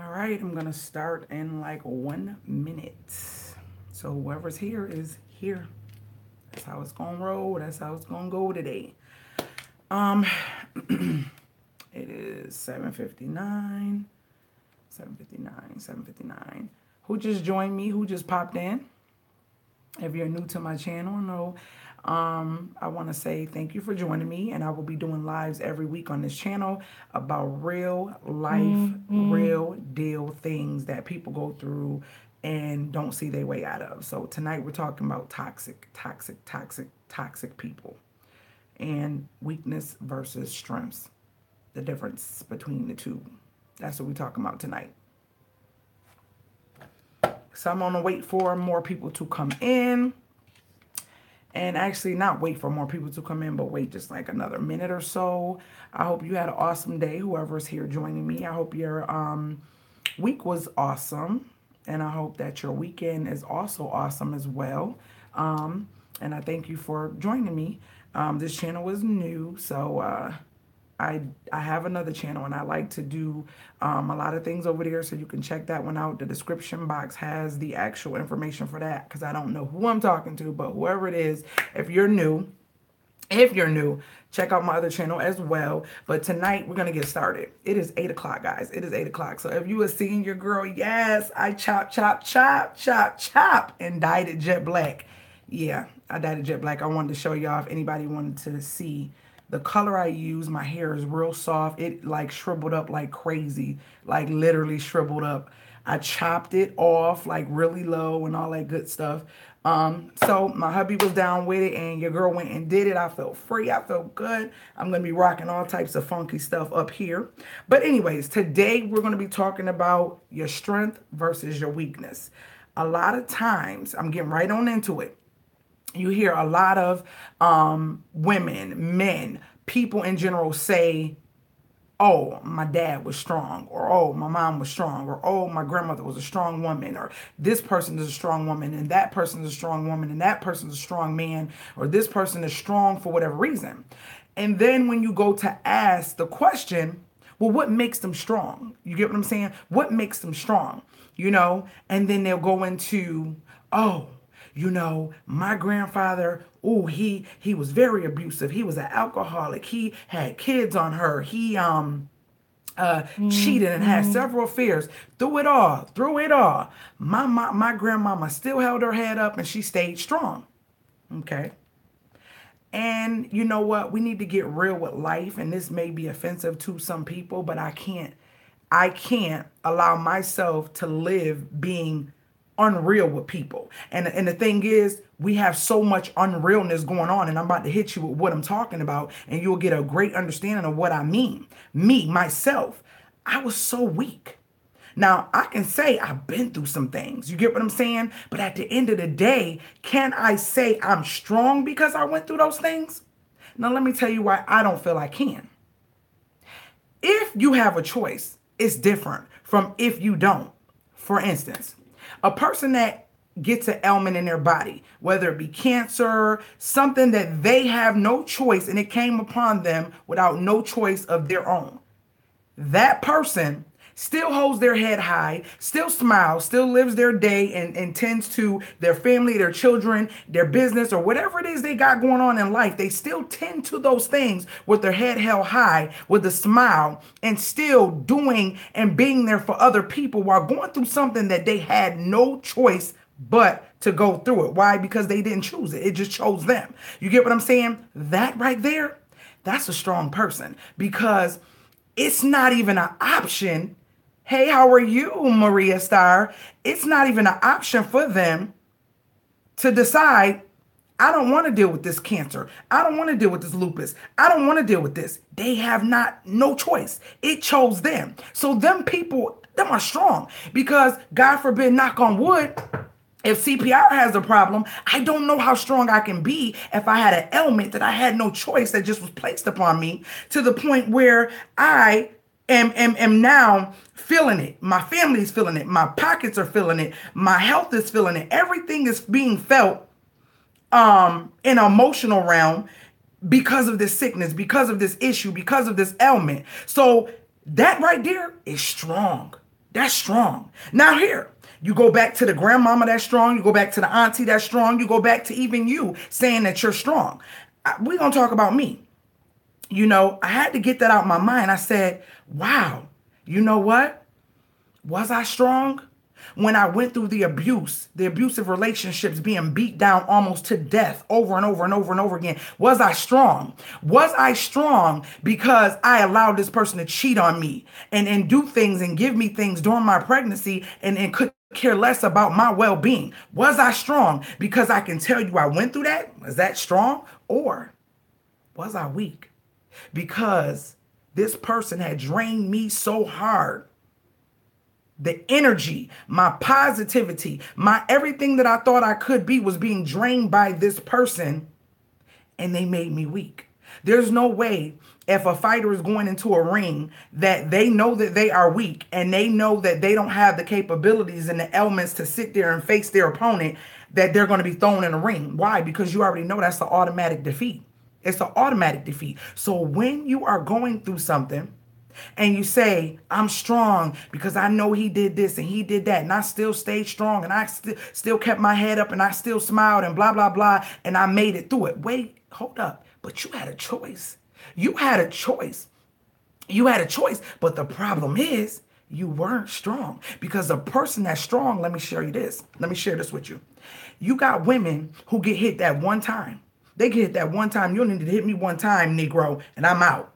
All right, I'm gonna start in like 1 minute. So whoever's here is here. That's how it's gonna roll. That's how it's gonna go today. Um, it is 7:59. 7:59. 7:59. Who just joined me? Who just popped in? If you're new to my channel, no. I want to say thank you for joining me, and I will be doing lives every week on this channel about real life, real deal things that people go through and don't see their way out of. So tonight we're talking about toxic people and weakness versus strengths, the difference between the two. That's what we're talking about tonight. So I'm gonna wait for more people to come in. And actually not wait for more people to come in, but wait just like another minute or so. I hope you had an awesome day, whoever's here joining me. I hope your week was awesome. And I hope that your weekend is also awesome as well. And I thank you for joining me. This channel is new, so I have another channel, and I like to do a lot of things over there, so you can check that one out. The description box has the actual information for that, because I don't know who I'm talking to, but whoever it is, if you're new, check out my other channel as well. But tonight we're gonna get started. It is 8 o'clock, guys. It is 8 o'clock. So if you were seeing your girl, yes, I chop, and dyed it jet black. Yeah, I dyed it jet black. I wanted to show y'all if anybody wanted to see the color I use. My hair is real soft. It like shriveled up like crazy, like literally shriveled up. I chopped it off like really low and all that good stuff. So my hubby was down with it, and your girl went and did it. I felt free. I felt good. I'm going to be rocking all types of funky stuff up here. But anyways, today we're going to be talking about your strength versus your weakness. A lot of times, I'm getting right on into it, you hear a lot of women, men, people in general say, oh, my dad was strong, or oh, my mom was strong, or oh, my grandmother was a strong woman, or this person is a strong woman, and that person is a strong woman, and that person is a strong man, or this person is strong for whatever reason. And then when you go to ask the question, well, what makes them strong? You get what I'm saying? What makes them strong? And then they'll go into, oh, my grandfather, oh, he was very abusive. He was an alcoholic. He had kids on her. He cheated and had several affairs. Through it all, my grandmama still held her head up, and she stayed strong. Okay. And you know what? We need to get real with life, and this may be offensive to some people, but I can't allow myself to live being unreal with people. And the thing is, we have so much unrealness going on, and I'm about to hit you with what I'm talking about, and you'll get a great understanding of what I mean. Me, myself, I was so weak. Now, I can say I've been through some things. You get what I'm saying? But at the end of the day, can I say I'm strong because I went through those things? Now, let me tell you why I don't feel I can. If you have a choice, it's different from if you don't. For instance, a person that gets an ailment in their body, whether it be cancer, something that they have no choice and it came upon them without no choice of their own. That person still holds their head high, still smiles, still lives their day and tends to their family, their children, their business, or whatever it is they got going on in life. They still tend to those things with their head held high, with a smile, and still doing and being there for other people while going through something that they had no choice but to go through it. Why? Because they didn't choose it. It just chose them. You get what I'm saying? That right there, that's a strong person, because it's not even an option. Hey, how are you, Maria Starr? It's not even an option for them to decide, I don't want to deal with this cancer. I don't want to deal with this lupus. I don't want to deal with this. They have no choice. It chose them. So them people, them are strong, because God forbid, knock on wood, if CPR has a problem, I don't know how strong I can be if I had an ailment that I had no choice, that just was placed upon me, to the point where I am now feeling it. My family's feeling it. My pockets are feeling it. My health is feeling it. Everything is being felt in an emotional realm because of this sickness, because of this issue, because of this ailment. So that right there is strong. That's strong. Now here, you go back to the grandmama that's strong. You go back to the auntie that's strong. You go back to even you saying that you're strong. We're going to talk about me. You know, I had to get that out of my mind. I said, wow, you know what? Was I strong? When I went through the abusive relationships, being beat down almost to death over and over and over and over again, was I strong? Was I strong because I allowed this person to cheat on me and do things and give me things during my pregnancy and could care less about my well-being? Was I strong because I can tell you I went through that? Was that strong? Or was I weak because this person had drained me so hard? The energy, my positivity, my everything that I thought I could be was being drained by this person, and they made me weak. There's no way if a fighter is going into a ring that they know that they are weak and they know that they don't have the capabilities and the elements to sit there and face their opponent, that they're going to be thrown in a ring. Why? Because you already know that's an automatic defeat. It's an automatic defeat. So when you are going through something, and you say, I'm strong because I know he did this and he did that, and I still stayed strong, and I still kept my head up, and I still smiled, and blah, blah, blah, and I made it through it. Wait, hold up. But you had a choice. You had a choice. You had a choice. But the problem is you weren't strong, because a person that's strong, let me share you this. Let me share this with you. You got women who get hit that one time. They get hit that one time. You need to hit me one time, Negro, and I'm out.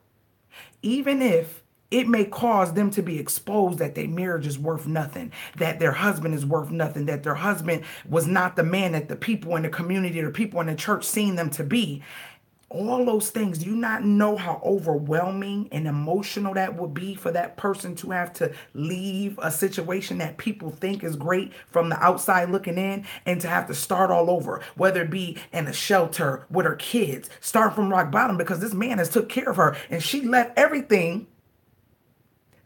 Even if it may cause them to be exposed that their marriage is worth nothing, that their husband is worth nothing, that their husband was not the man that the people in the community or people in the church seen them to be. All those things, do you not know how overwhelming and emotional that would be for that person to have to leave a situation that people think is great from the outside looking in, and to have to start all over, whether it be in a shelter with her kids, start from rock bottom, because this man has took care of her and she left everything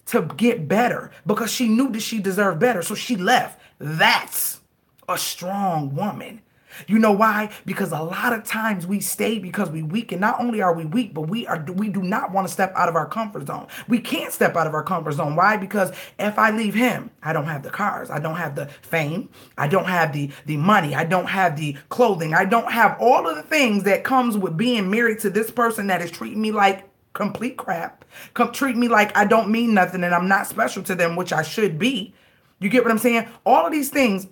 to get better because she knew that she deserved better. So she left. That's a strong woman. You know why? Because a lot of times we stay because we weak, and not only are we weak, but we do not want to step out of our comfort zone. We can't step out of our comfort zone. Why? Because if I leave him, I don't have the cars, I don't have the fame, I don't have the money, I don't have the clothing, I don't have all of the things that comes with being married to this person that is treating me like complete crap. Come treat me like I don't mean nothing and I'm not special to them, which I should be. You get what I'm saying? All of these things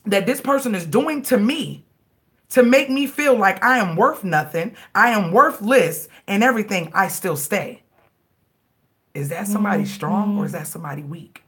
that this person is doing to me to make me feel like I am worth nothing, I am worthless, and everything, I still stay. Is that somebody strong or is that somebody weak?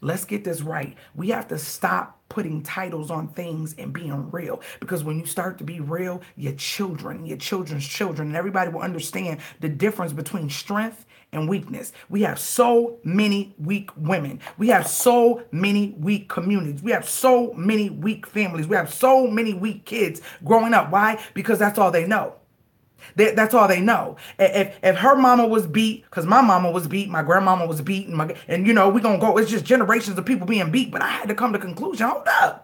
Let's get this right. We have to stop putting titles on things and being real. Because when you start to be real, your children, your children's children, and everybody will understand the difference between strength and weakness. We have so many weak women. We have so many weak communities. We have so many weak families. We have so many weak kids growing up. Why? Because that's all they know. That's all they know. If her mama was beat, because my mama was beat, my grandmama was beat, and you know, we're going to go, it's just generations of people being beat. But I had to come to the conclusion, hold up.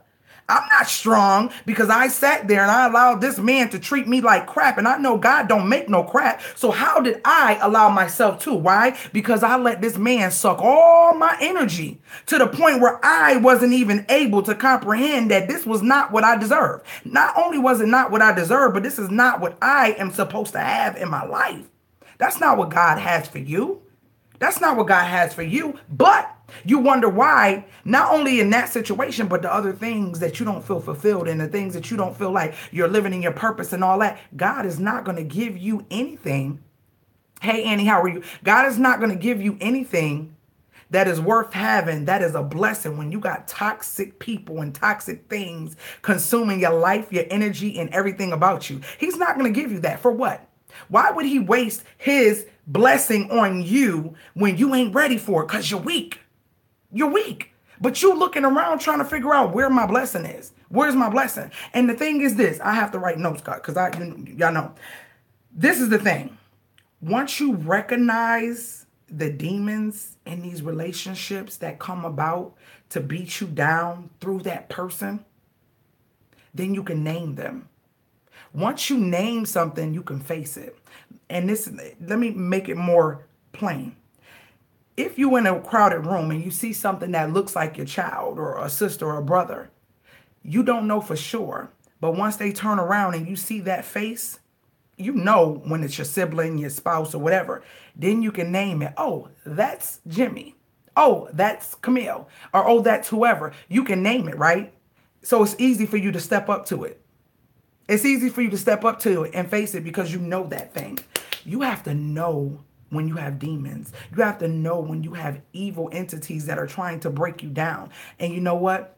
I'm not strong because I sat there and I allowed this man to treat me like crap. And I know God don't make no crap. So how did I allow myself to? Why? Because I let this man suck all my energy to the point where I wasn't even able to comprehend that this was not what I deserved. Not only was it not what I deserved, but this is not what I am supposed to have in my life. That's not what God has for you. That's not what God has for you. But you wonder why, not only in that situation, but the other things that you don't feel fulfilled and the things that you don't feel like you're living in your purpose and all that. God is not going to give you anything. Hey, Annie, how are you? God is not going to give you anything that is worth having. That is a blessing when you got toxic people and toxic things consuming your life, your energy, and everything about you. He's not going to give you that. For what? Why would he waste his blessing on you when you ain't ready for it? Because you're weak. You're weak. But you looking around trying to figure out where my blessing is. Where's my blessing? And the thing is this. I have to write notes, because y'all know. This is the thing. Once you recognize the demons in these relationships that come about to beat you down through that person, then you can name them. Once you name something, you can face it. And this, let me make it more plain. If you in a crowded room and you see something that looks like your child or a sister or a brother, you don't know for sure. But once they turn around and you see that face, you know when it's your sibling, your spouse, or whatever. Then you can name it. Oh, that's Jimmy. Oh, that's Camille. Or oh, that's whoever. You can name it, right? So it's easy for you to step up to it. It's easy for you to step up to it and face it because you know that thing. You have to know when you have demons. You have to know when you have evil entities that are trying to break you down. And you know what?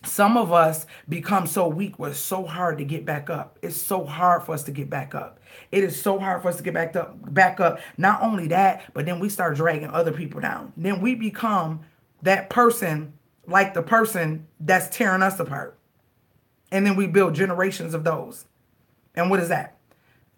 Some of us become so weak where it's so hard to get back up. It's so hard for us to get back up. It is so hard for us to get back up. Not only that, but then we start dragging other people down. Then we become that person, like the person that's tearing us apart. And then we build generations of those. And what is that?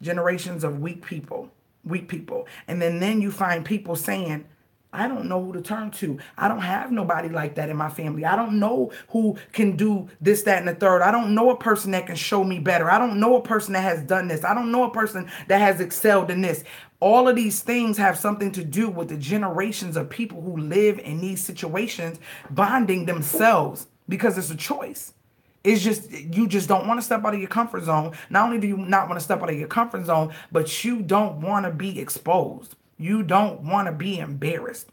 Generations of weak people. Weak people. And then you find people saying, I don't know who to turn to. I don't have nobody like that in my family. I don't know who can do this, that, and the third. I don't know a person that can show me better. I don't know a person that has done this. I don't know a person that has excelled in this. All of these things have something to do with the generations of people who live in these situations bonding themselves because it's a choice. It's just, you just don't want to step out of your comfort zone. Not only do you not want to step out of your comfort zone, but you don't want to be exposed. You don't want to be embarrassed.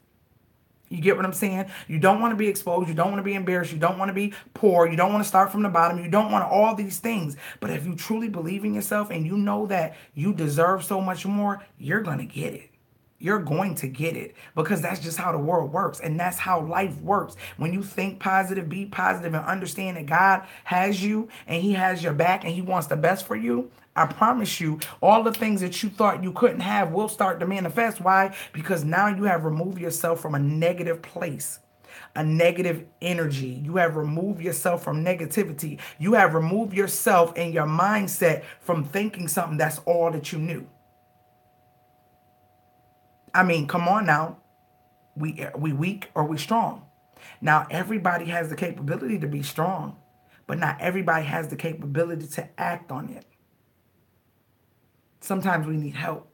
You get what I'm saying? You don't want to be exposed. You don't want to be embarrassed. You don't want to be poor. You don't want to start from the bottom. You don't want all these things. But if you truly believe in yourself and you know that you deserve so much more, you're going to get it. You're going to get it because that's just how the world works. And that's how life works. When you think positive, be positive, and understand that God has you and he has your back and he wants the best for you, I promise you, all the things that you thought you couldn't have will start to manifest. Why? Because now you have removed yourself from a negative place, a negative energy. You have removed yourself from negativity. You have removed yourself and your mindset from thinking something that's all that you knew. I mean, come on now. We weak or we strong. Now, everybody has the capability to be strong, but not everybody has the capability to act on it. Sometimes we need help.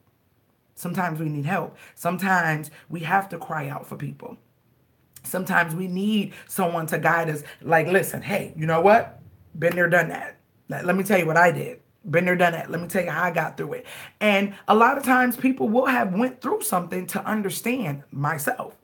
Sometimes we need help. Sometimes we have to cry out for people. Sometimes we need someone to guide us. Like, listen, hey, you know what? Been there, done that. Let me tell you what I did. Been there, done that. Let me tell you how I got through it. And a lot of times people will have went through something to understand myself.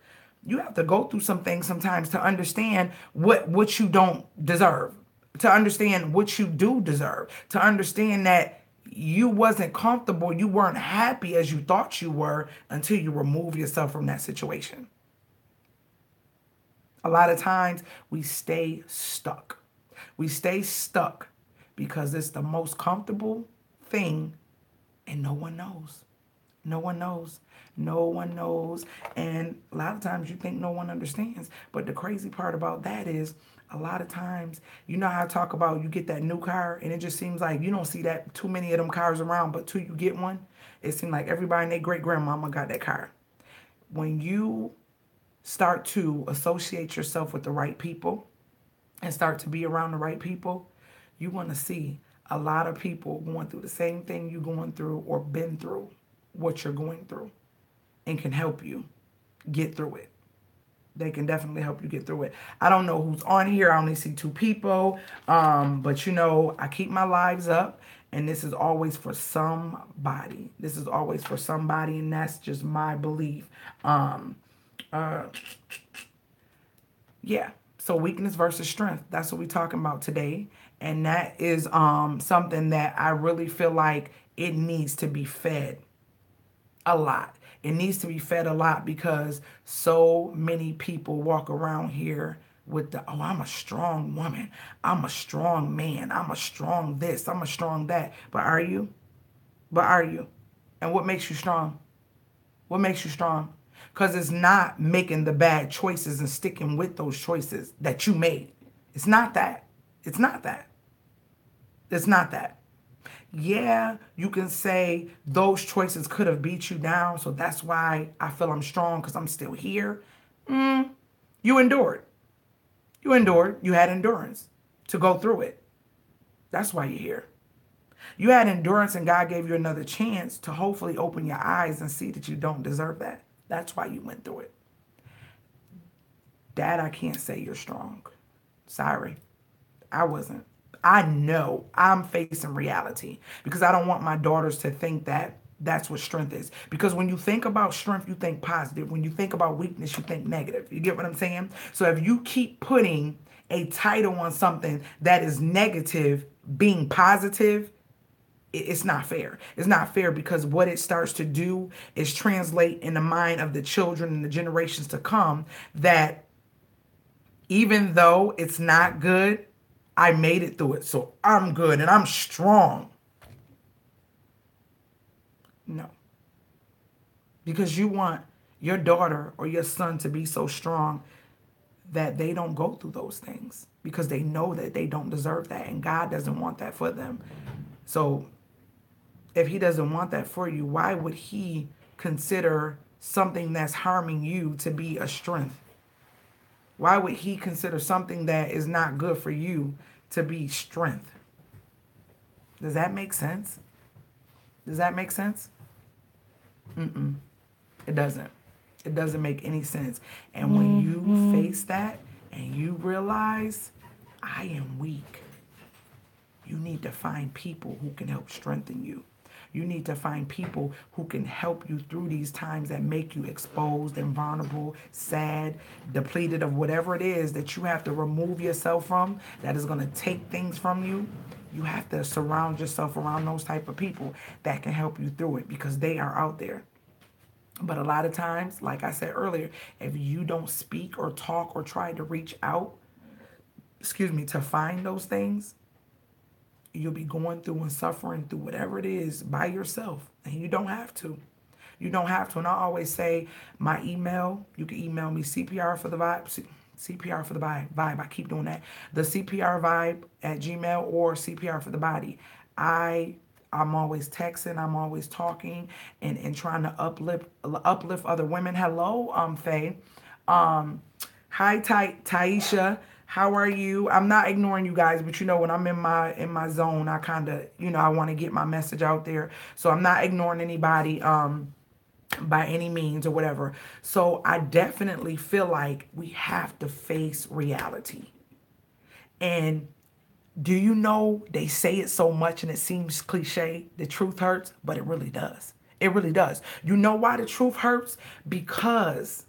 You have to go through some things sometimes to understand what you don't deserve, to understand what you do deserve, to understand that you wasn't comfortable, you weren't happy as you thought you were until you remove yourself from that situation. A lot of times we stay stuck. We stay stuck because it's the most comfortable thing and no one knows. No one knows. No one knows. And a lot of times you think no one understands. But the crazy part about that is a lot of times, you know how I talk about you get that new car and it just seems like you don't see that too many of them cars around, but till you get one, it seems like everybody and their great-grandmama got that car. When you start to associate yourself with the right people and start to be around the right people, you want to see a lot of people going through the same thing you're going through or been through what you're going through and can help you get through it. They can definitely help you get through it. I don't know who's on here. I only see 2 people. But, you know, I keep my lives up. And this is always for somebody. This is always for somebody. And that's just my belief. Yeah. So weakness versus strength. That's what we're talking about today. And that is something that I really feel like it needs to be fed a lot. It needs to be fed a lot because so many people walk around here with the, oh, I'm a strong woman. I'm a strong man. I'm a strong this. I'm a strong that. But are you? But are you? And what makes you strong? What makes you strong? Because it's not making the bad choices and sticking with those choices that you made. It's not that. It's not that. It's not that. Yeah, you can say those choices could have beat you down, so that's why I feel I'm strong because I'm still here. You endured. You endured. You had endurance to go through it. That's why you're here. You had endurance and God gave you another chance to hopefully open your eyes and see that you don't deserve that. That's why you went through it. Dad, I can't say you're strong. Sorry. I wasn't. I know I'm facing reality because I don't want my daughters to think that that's what strength is. Because when you think about strength, you think positive. When you think about weakness, you think negative. You get what I'm saying? So if you keep putting a title on something that is negative being positive, it's not fair. It's not fair because what it starts to do is translate in the mind of the children and the generations to come that even though it's not good, I made it through it. So I'm good and I'm strong. No. Because you want your daughter or your son to be so strong that they don't go through those things because they know that they don't deserve that and God doesn't want that for them. So if he doesn't want that for you, why would he consider something that's harming you to be a strength? Why would he consider something that is not good for you to be strength? Does that make sense? Does that make sense? It doesn't. It doesn't make any sense. And when you face that and you realize, I am weak, you need to find people who can help strengthen you. You need to find people who can help you through these times that make you exposed and vulnerable, sad, depleted of whatever it is that you have to remove yourself from, that is going to take things from you. You have to surround yourself around those type of people that can help you through it because they are out there. But a lot of times, like I said earlier, if you don't speak or talk or try to reach out, to find those things, you'll be going through and suffering through whatever it is by yourself. And you don't have to. You don't have to. And I always say my email, you can email me CPR for the vibe. CPR for the vibe. I keep doing that. The CPR vibe at Gmail or CPR for the body. I'm always texting. I'm always talking and trying to uplift other women. Hello, Faye. Hi, Taisha. How are you? I'm not ignoring you guys, but when I'm in my zone, I kind of, I want to get my message out there. So I'm not ignoring anybody by any means or whatever. So I definitely feel like we have to face reality. And do you know they say it so much and it seems cliche, the truth hurts, but it really does. It really does. You know why the truth hurts? Because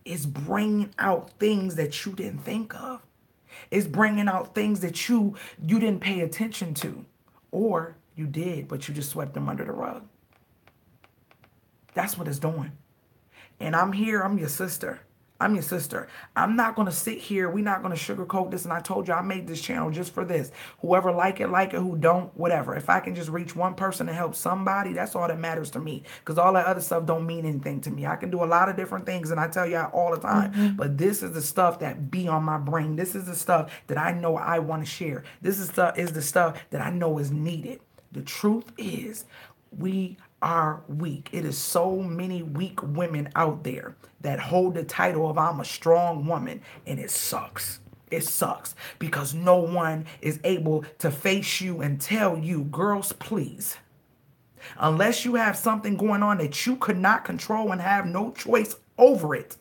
it's bringing out things that you didn't think of. It's bringing out things that you didn't pay attention to. Or you did, but you just swept them under the rug. That's what it's doing. And I'm here. I'm your sister. I'm your sister. I'm not going to sit here. We're not going to sugarcoat this. And I told you I made this channel just for this. Whoever like it. Who don't, whatever. If I can just reach one person and help somebody, that's all that matters to me. Because all that other stuff don't mean anything to me. I can do a lot of different things, and I tell you all the time. But this is the stuff that be on my brain. This is the stuff that I know I want to share. This is the stuff that I know is needed. The truth is, we are weak. It is so many weak women out there that hold the title of I'm a strong woman, and it sucks. It sucks because no one is able to face you and tell you, girls, please, unless you have something going on that you could not control and have no choice over it,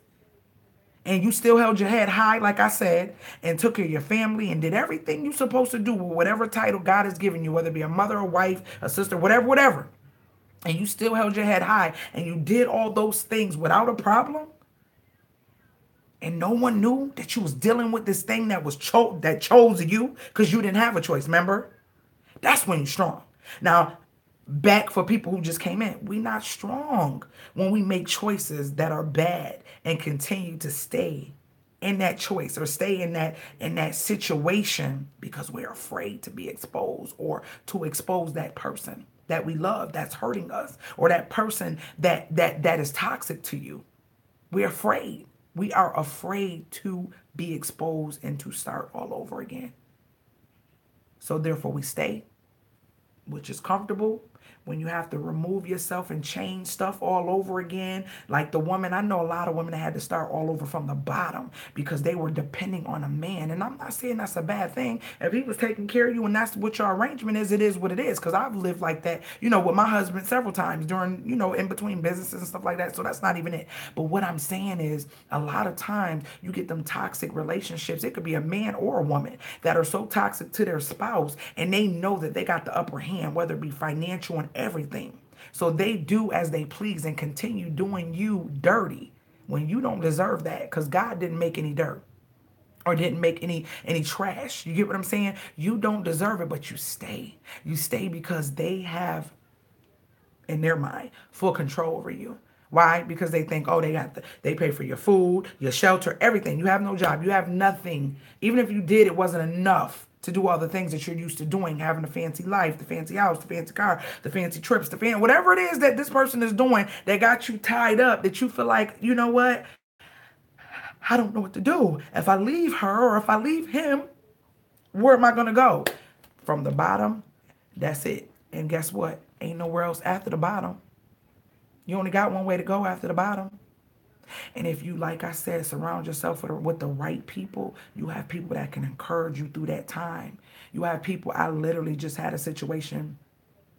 and you still held your head high, like I said, and took care of your family and did everything you're supposed to do with whatever title God has given you, whether it be a mother, a wife, a sister, whatever. And you still held your head high and you did all those things without a problem, and no one knew that you was dealing with this thing that was that chose you because you didn't have a choice, remember? That's when you're strong. Now, back for people who just came in, we're not strong when we make choices that are bad and continue to stay in that choice or stay in that situation because we're afraid to be exposed or to expose that person that we love that's hurting us, or that person that is toxic to you. We're afraid. We are afraid to be exposed and to start all over again. So therefore we stay which is comfortable, when you have to remove yourself and change stuff all over again. Like the woman, I know a lot of women that had to start all over from the bottom because they were depending on a man. And I'm not saying that's a bad thing. If he was taking care of you and that's what your arrangement is, it is what it is. Because I've lived like that, with my husband several times during, in between businesses and stuff like that. So that's not even it. But what I'm saying is a lot of times you get them toxic relationships. It could be a man or a woman that are so toxic to their spouse and they know that they got the upper hand, whether it be financial and everything. So they do as they please and continue doing you dirty when you don't deserve that, because God didn't make any dirt or didn't make any trash. You get what I'm saying? You don't deserve it, but you stay. You stay because they have, in their mind, full control over you. Why? Because they think, oh, they pay for your food, your shelter, everything. You have no job. You have nothing. Even if you did, it wasn't enough to do all the things that you're used to doing, having a fancy life, the fancy house, the fancy car, the fancy trips, whatever it is that this person is doing that got you tied up, that you feel like, you know what? I don't know what to do. If I leave her or if I leave him, where am I going to go? From the bottom, that's it. And guess what? Ain't nowhere else after the bottom. You only got one way to go after the bottom. And if you, like I said, surround yourself with the right people, you have people that can encourage you through that time. You have people, I literally just had a situation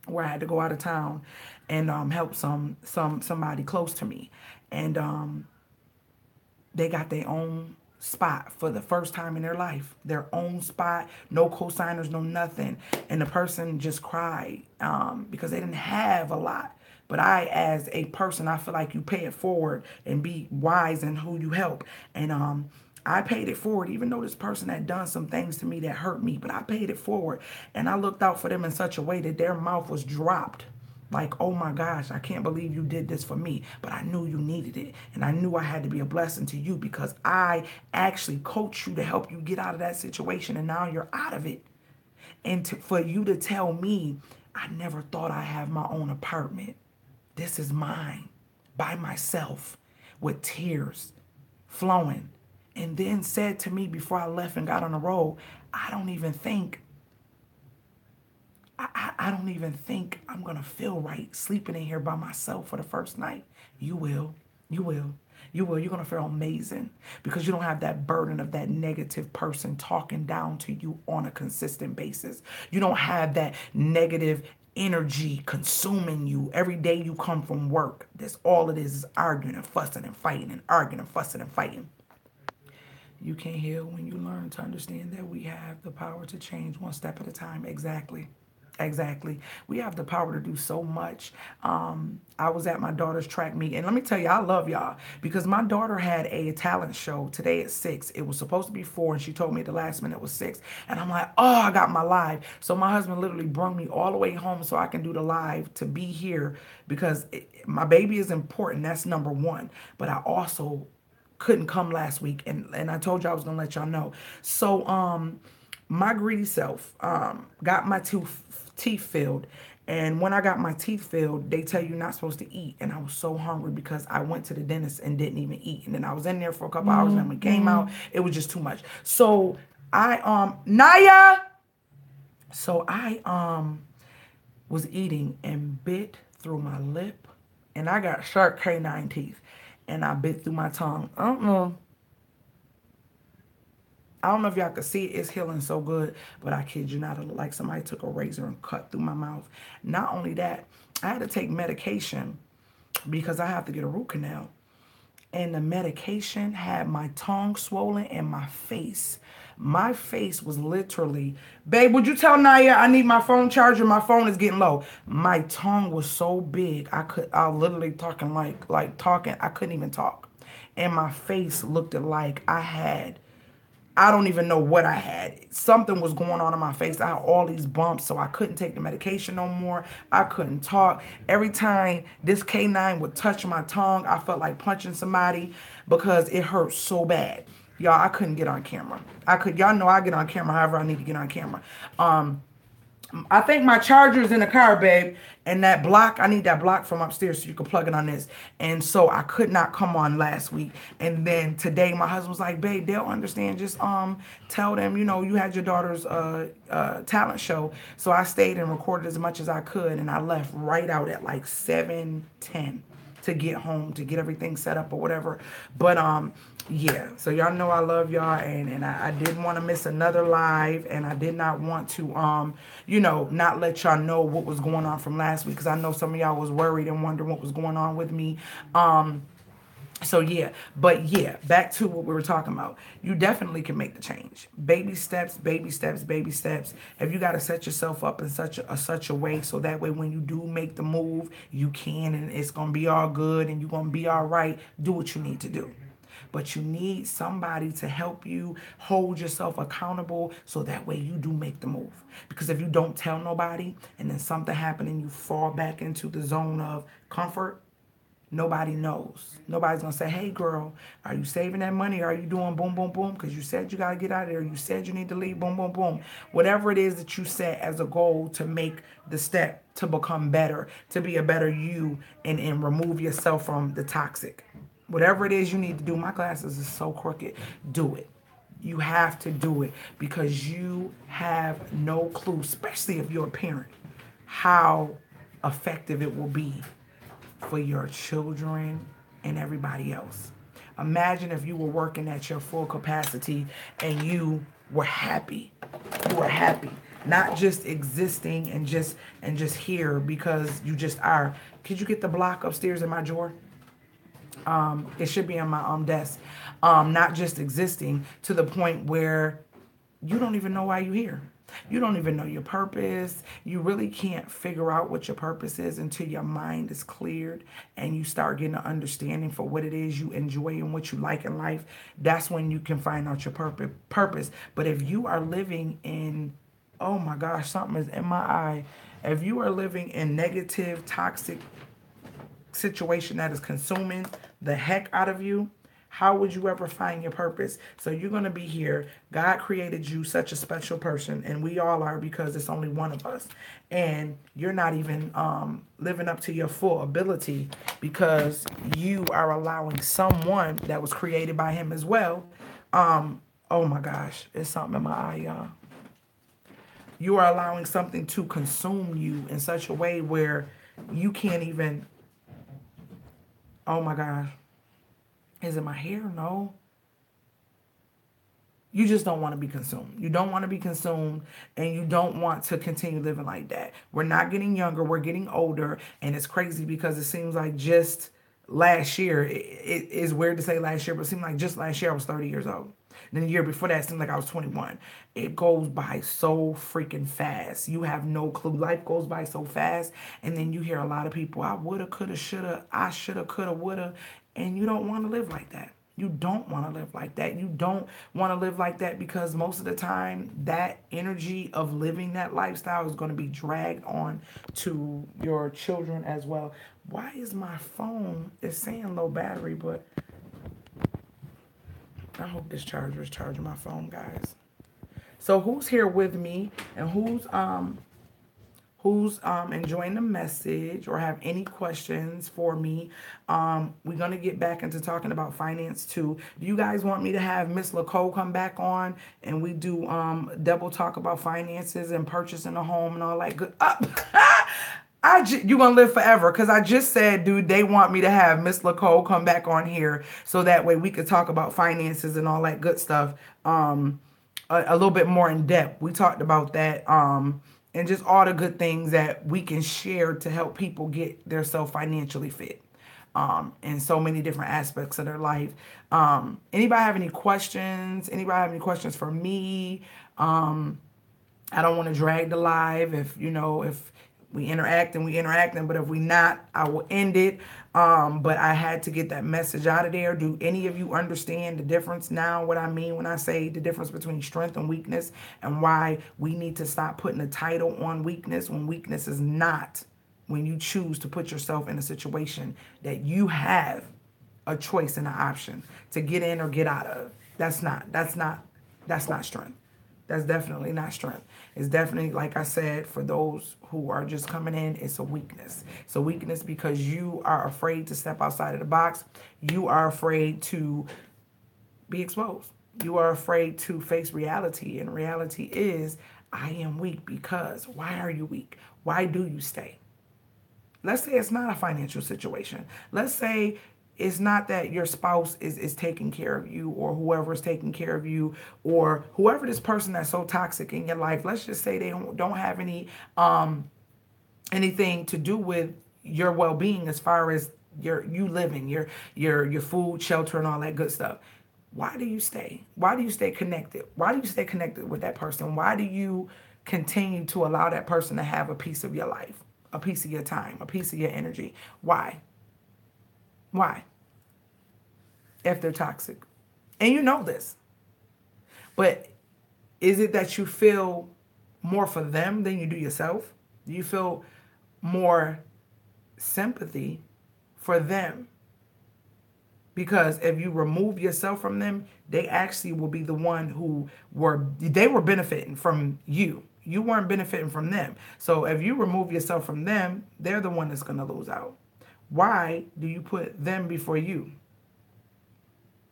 where I had to go out of town and help somebody close to me. And they got their own spot for the first time in their life. Their own spot, no co-signers, no nothing. And the person just cried because they didn't have a lot. But I, as a person, I feel like you pay it forward and be wise in who you help. And I paid it forward, even though this person had done some things to me that hurt me. But I paid it forward. And I looked out for them in such a way that their mouth was dropped. Like, oh my gosh, I can't believe you did this for me. But I knew you needed it. And I knew I had to be a blessing to you because I actually coached you to help you get out of that situation. And now you're out of it. And for you to tell me, I never thought I'd have my own apartment. This is mine, by myself, with tears flowing. And then said to me before I left and got on the road, I don't even think I'm going to feel right sleeping in here by myself for the first night. You will. You will. You will. You're going to feel amazing because you don't have that burden of that negative person talking down to you on a consistent basis. You don't have that negative energy consuming you every day you come from work. That's all it is arguing and fussing and fighting and arguing and fussing and fighting. You can heal when you learn to understand that we have the power to change one step at a time. Exactly. Exactly. We have the power to do so much. I was at my daughter's track meet, and let me tell you, I love y'all because my daughter had a talent show today at 6. It was supposed to be 4, and she told me at the last minute it was 6. And I'm like, oh, I got my live. So my husband literally brought me all the way home so I can do the live to be here because my baby is important. That's number one. But I also couldn't come last week, and I told you I was gonna let y'all know. So my greedy self got my teeth filled, and when I got my teeth filled, they tell you you're not supposed to eat, and I was so hungry because I went to the dentist and didn't even eat, and then I was in there for a couple hours, and when we came out, it was just too much. So I Naya, so I was eating and bit through my lip, and I got sharp canine teeth. And I bit through my tongue. I don't know if y'all can see it. It's healing so good. But I kid you not, it looked like somebody took a razor and cut through my mouth. Not only that, I had to take medication because I have to get a root canal. And the medication had my tongue swollen and my face. My face was literally, babe, would you tell Naya I need my phone charger? My phone is getting low. My tongue was so big, I was literally talking like talking. I couldn't even talk. And my face looked like I don't even know what I had. Something was going on in my face. I had all these bumps, so I couldn't take the medication no more. I couldn't talk. Every time this canine would touch my tongue, I felt like punching somebody because it hurt so bad. Y'all, I couldn't get on camera. Y'all know I get on camera however I need to get on camera. I think my charger's in the car, babe. And that block, I need that block from upstairs so you can plug it on this. And so I could not come on last week. And then today my husband was like, babe, they'll understand. Just tell them, you had your daughter's talent show. So I stayed and recorded as much as I could, and I left right out at like 7:10 to get home, to get everything set up or whatever. But yeah, so y'all know I love y'all, and I didn't want to miss another live, and I did not want to not let y'all know what was going on from last week, because I know some of y'all was worried and wondering what was going on with me. So yeah, but yeah, back to what we were talking about. You definitely can make the change. Baby steps, baby steps, baby steps. If you got to set yourself up in such a way so that way when you do make the move, you can, and it's going to be all good and you're going to be all right. Do what you need to do. But you need somebody to help you hold yourself accountable so that way you do make the move. Because if you don't tell nobody and then something happens and you fall back into the zone of comfort, nobody knows. Nobody's going to say, hey, girl, are you saving that money? Are you doing boom, boom, boom? Because you said you got to get out of there. You said you need to leave, boom, boom, boom. Whatever it is that you set as a goal to make the step to become better, to be a better you, and remove yourself from the toxic. Whatever it is you need to do, my glasses is so crooked, do it. You have to do it because you have no clue, especially if you're a parent, how effective it will be for your children and everybody else. Imagine if you were working at your full capacity and you were happy. You were happy. Not just existing and just here because you just are. Could you get the block upstairs in my drawer? It should be on my desk. Not just existing to the point where you don't even know why you're here. You don't even know your purpose. You really can't figure out what your purpose is until your mind is cleared and you start getting an understanding for what it is you enjoy and what you like in life. That's when you can find out your purpose. But if you are living in, oh my gosh, something is in my eye. If you are living in negative, toxic situation that is consuming the heck out of you, how would you ever find your purpose? So you're going to be here. God created you such a special person, and we all are because it's only one of us. And you're not even living up to your full ability because you are allowing someone that was created by him as well. Oh my gosh, it's something in my eye, y'all. You are allowing something to consume you in such a way where you can't even, oh my gosh. Is it my hair? No. You just don't want to be consumed. You don't want to be consumed, and you don't want to continue living like that. We're not getting younger. We're getting older, and it's crazy because it seems like just last year, it is weird to say last year, but it seemed like just last year I was 30 years old. And then the year before that, it seemed like I was 21. It goes by so freaking fast. You have no clue. Life goes by so fast, and then you hear a lot of people, I woulda, coulda, shoulda, I shoulda, coulda, woulda. And you don't want to live like that. You don't want to live like that. You don't want to live like that because most of the time that energy of living that lifestyle is going to be dragged on to your children as well. Why is my phone, it's saying low battery, but I hope this charger is charging my phone, guys. So who's here with me and who's enjoying the message or have any questions for me. We're going to get back into talking about finance too. Do you guys want me to have Miss LaCole come back on and we do double talk about finances and purchasing a home and all that good? You're going to live forever because I just said, dude, they want me to have Miss LaCole come back on here so that way we could talk about finances and all that good stuff a little bit more in depth. We talked about that and just all the good things that we can share to help people get themselves financially fit in so many different aspects of their life. Anybody have any questions? Anybody have any questions for me? I don't want to drag the live. If we interacting, but if we not, I will end it. But I had to get that message out of there. Do any of you understand the difference now, what I mean when I say the difference between strength and weakness, and why we need to stop putting a title on weakness when weakness is not when you choose to put yourself in a situation that you have a choice and an option to get in or get out of. That's not strength. That's definitely not strength. It's definitely, like I said, for those who are just coming in, it's a weakness. It's a weakness because you are afraid to step outside of the box. You are afraid to be exposed. You are afraid to face reality. And reality is, I am weak because. Why are you weak? Why do you stay? Let's say it's not a financial situation. Let's say it's not that your spouse is taking care of you, or whoever is taking care of you, or whoever this person that's so toxic in your life. Let's just say they don't have anything to do with your well-being as far as you living, your food, shelter, and all that good stuff. Why do you stay? Why do you stay connected? Why do you stay connected with that person? Why do you continue to allow that person to have a piece of your life, a piece of your time, a piece of your energy? Why? Why? If they're toxic. And you know this. But is it that you feel more for them than you do yourself? Do you feel more sympathy for them? Because if you remove yourself from them, they actually will be the one who they were benefiting from you. You weren't benefiting from them. So if you remove yourself from them, they're the one that's going to lose out. Why do you put them before you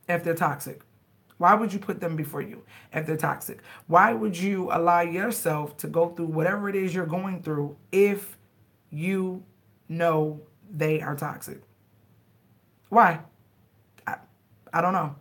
if they're toxic? Why would you put them before you if they're toxic? Why would you allow yourself to go through whatever it is you're going through if you know they are toxic? Why? I don't know.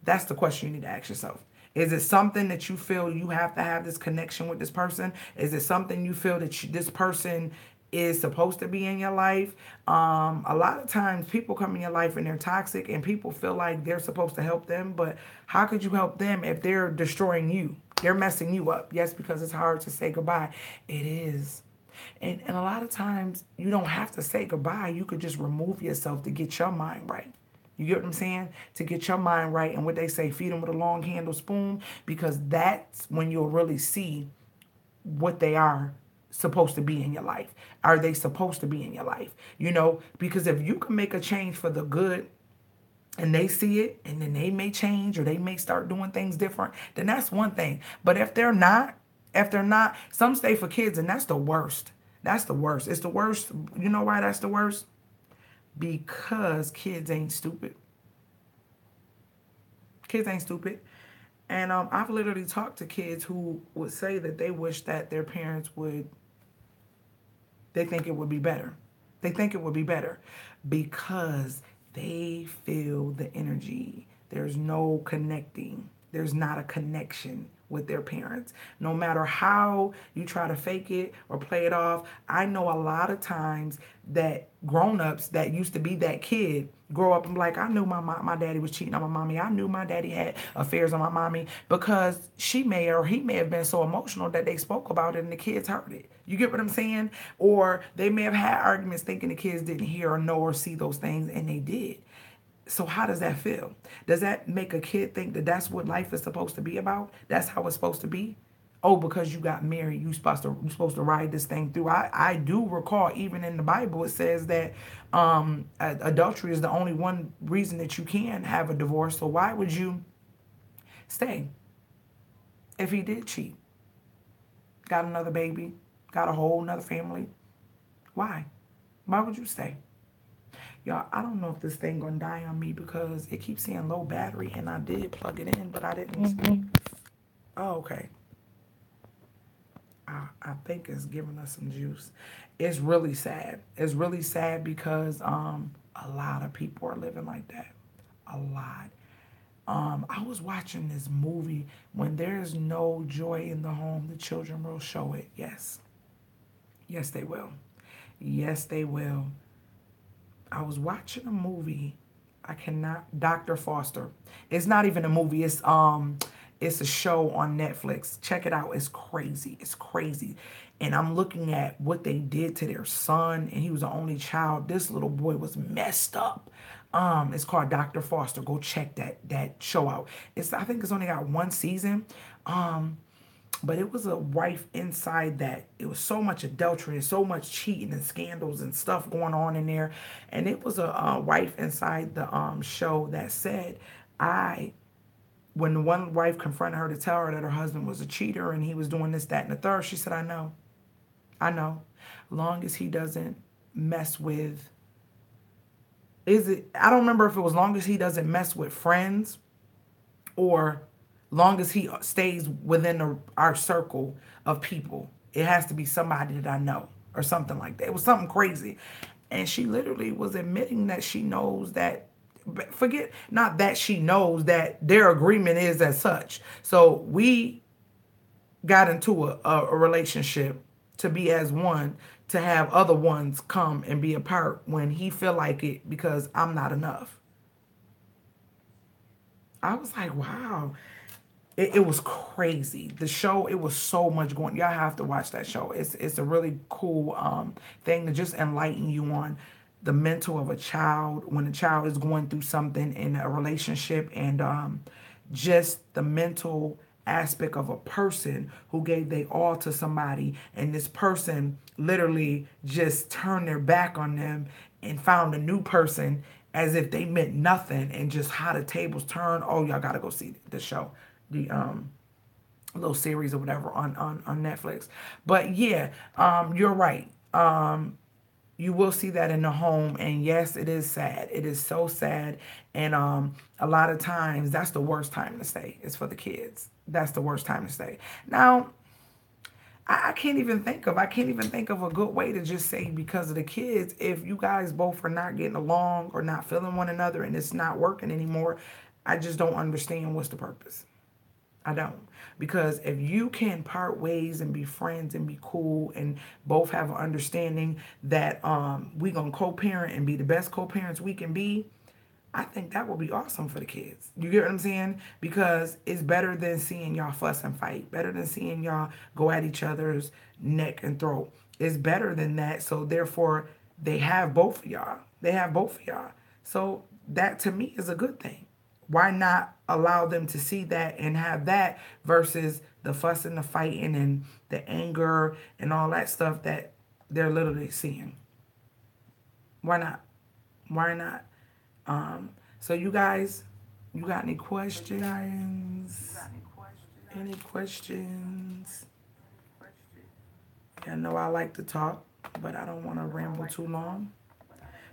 That's the question you need to ask yourself. Is it something that you feel you have to have this connection with this person? Is it something you feel that this person is supposed to be in your life? A lot of times people come in your life and they're toxic and people feel like they're supposed to help them. But how could you help them if they're destroying you? They're messing you up. Yes, because it's hard to say goodbye. It is. And a lot of times you don't have to say goodbye. You could just remove yourself to get your mind right. You get what I'm saying? To get your mind right. And what they say, feed them with a long handle spoon, because that's when you'll really see what they are supposed to be in your life. Are they supposed to be in your life? You know, because if you can make a change for the good and they see it and then they may change or they may start doing things different, then that's one thing. But if they're not, some stay for kids, and that's the worst. That's the worst. It's the worst. You know why that's the worst? Because kids ain't stupid. Kids ain't stupid. And I've literally talked to kids who would say that they wish that their parents would, they think it would be better. They think it would be better because they feel the energy. There's no connecting. There's not a connection with their parents. No matter how you try to fake it or play it off, I know a lot of times that grown-ups that used to be that kid grow up and be like, I knew my daddy was cheating on my mommy. I knew my daddy had affairs on my mommy, because she may or he may have been so emotional that they spoke about it and the kids heard it. You get what I'm saying? Or they may have had arguments thinking the kids didn't hear or know or see those things, and they did. So how does that feel? Does that make a kid think that that's what life is supposed to be about? That's how it's supposed to be? Oh, because you got married, you supposed to ride this thing through. I do recall, even in the Bible, it says that adultery is the only one reason that you can have a divorce. So why would you stay if he did cheat? Got another baby, got a whole another family. Why? Why would you stay? Y'all, I don't know if this thing gonna die on me because it keeps saying low battery, and I did plug it in, but I didn't. Oh, okay. I think it's giving us some juice. It's really sad. It's really sad because a lot of people are living like that. A lot. I was watching this movie. When there's no joy in the home, the children will show it. Yes. Yes, they will. Yes, they will. I was watching a movie. I cannot. Dr. Foster. It's not even a movie. It's a show on Netflix. Check it out. It's crazy. It's crazy. And I'm looking at what they did to their son, and he was the only child. This little boy was messed up. It's called Dr. Foster. Go check that show out. I think it's only got one season. But it was a wife inside that. It was so much adultery and so much cheating and scandals and stuff going on in there. And it was a wife inside the show that said, I when the one wife confronted her to tell her that her husband was a cheater and he was doing this, that, and the third, she said, I know. I know. Long as he doesn't mess with, I don't remember if it was long as he doesn't mess with friends or long as he stays within our circle of people. It has to be somebody that I know or something like that. It was something crazy. And she literally was admitting that she knows that, forget, not that she knows that their agreement is as such. So we got into a relationship to be as one, to have other ones come and be a part when he feel like it because I'm not enough. I was like, wow. It was crazy. The show, it was so much going. Y'all have to watch that show. It's a really cool thing to just enlighten you on the mental of a child when a child is going through something in a relationship, and just the mental aspect of a person who gave their all to somebody, and this person literally just turned their back on them and found a new person as if they meant nothing, and just how the tables turn. Oh, y'all gotta go see the show, the little series or whatever on Netflix. But yeah, you're right. You will see that in the home, and yes, it is sad. It is so sad, and a lot of times that's the worst time to stay. It's for the kids. That's the worst time to stay. Now, I can't even think of a good way to just say because of the kids. If you guys both are not getting along or not feeling one another and it's not working anymore, I just don't understand what's the purpose. I don't. Because if you can part ways and be friends and be cool and both have an understanding that we gonna co-parent and be the best co-parents we can be, I think that would be awesome for the kids. You get what I'm saying? Because it's better than seeing y'all fuss and fight. Better than seeing y'all go at each other's neck and throat. It's better than that. So therefore, they have both of y'all. They have both of y'all. So that to me is a good thing. Why not allow them to see that and have that versus the fussing, the fighting, and the anger and all that stuff that they're literally seeing? Why not? Why not? So you guys, you got any questions? Any questions? I know I like to talk, but I don't want to ramble too long.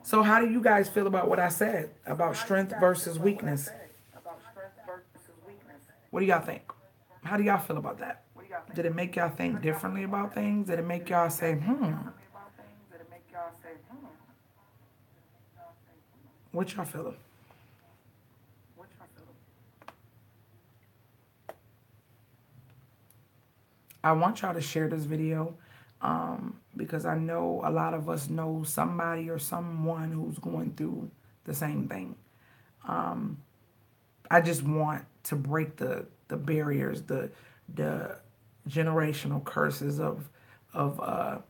So how do you guys feel about what I said about strength versus weakness? What do y'all think? How do y'all feel about that? Did it make y'all think differently about things? Did it make y'all say, what y'all feeling? I want y'all to share this video because I know a lot of us know somebody or someone who's going through the same thing. I just want to break the barriers, the generational curses of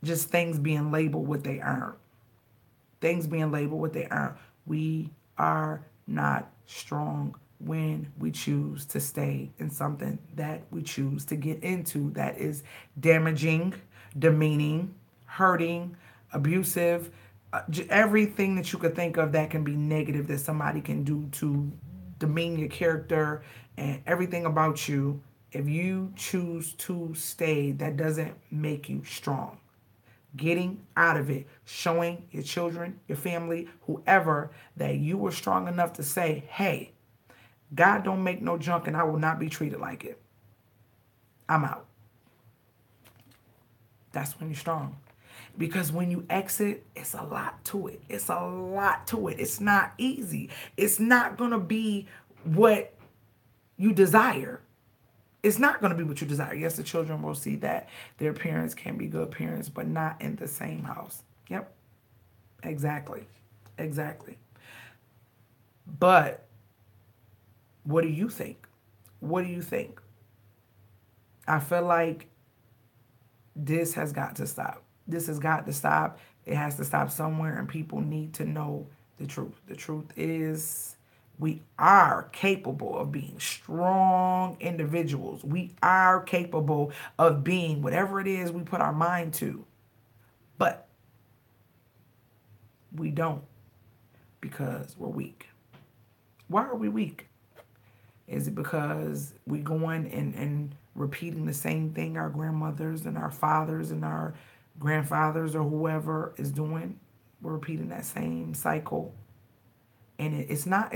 just things being labeled what they aren't. Things being labeled what they aren't. We are not strong when we choose to stay in something that we choose to get into that is damaging, demeaning, hurting, abusive, everything that you could think of that can be negative that somebody can do to demean your character and everything about you. If you choose to stay, that doesn't make you strong. Getting out of it, showing your children, your family, whoever, that you were strong enough to say, hey, God don't make no junk and I will not be treated like it. I'm out. That's when you're strong. Because when you exit, it's a lot to it. It's a lot to it. It's not easy. It's not going to be what you desire. It's not going to be what you desire. Yes, the children will see that their parents can be good parents, but not in the same house. Yep. Exactly. Exactly. But what do you think? What do you think? I feel like this has got to stop. This has got to stop. It has to stop somewhere, and people need to know the truth. The truth is we are capable of being strong individuals. We are capable of being whatever it is we put our mind to. But we don't because we're weak. Why are we weak? Is it because we going and repeating the same thing our grandmothers and our fathers and our grandfathers or whoever is doing? We're repeating that same cycle. And it's not,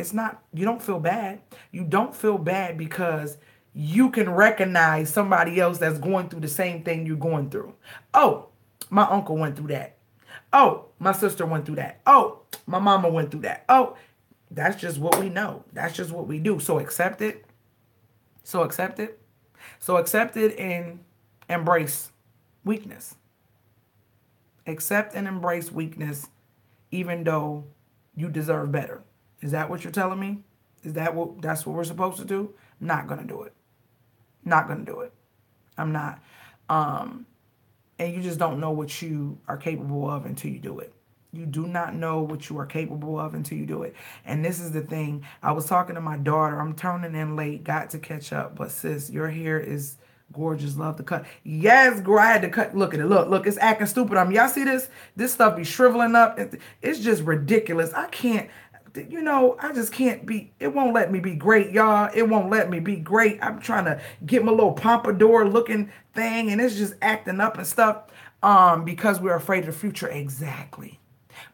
you don't feel bad. You don't feel bad because you can recognize somebody else that's going through the same thing you're going through. Oh, my uncle went through that. Oh, my sister went through that. Oh, my mama went through that. Oh, that's just what we know. That's just what we do. So accept it. So accept it. So accept it and embrace weakness. Accept and embrace weakness even though you deserve better. Is that what you're telling me? That's what we're supposed to do? I'm not gonna do it. Not gonna do it. I'm not. And you just don't know what you are capable of until you do it. You do not know what you are capable of until you do it. And this is the thing. I was talking to my daughter. I'm turning in late. Got to catch up. But sis, your hair is gorgeous. Love the cut. Yes, girl, I had to cut. Look at it. Look, it's acting stupid. Y'all see this? This stuff be shriveling up. It's just ridiculous. I can't. I just can't be, it won't let me be great, y'all. It won't let me be great. I'm trying to get my little pompadour looking thing and it's just acting up and stuff because we're afraid of the future. Exactly.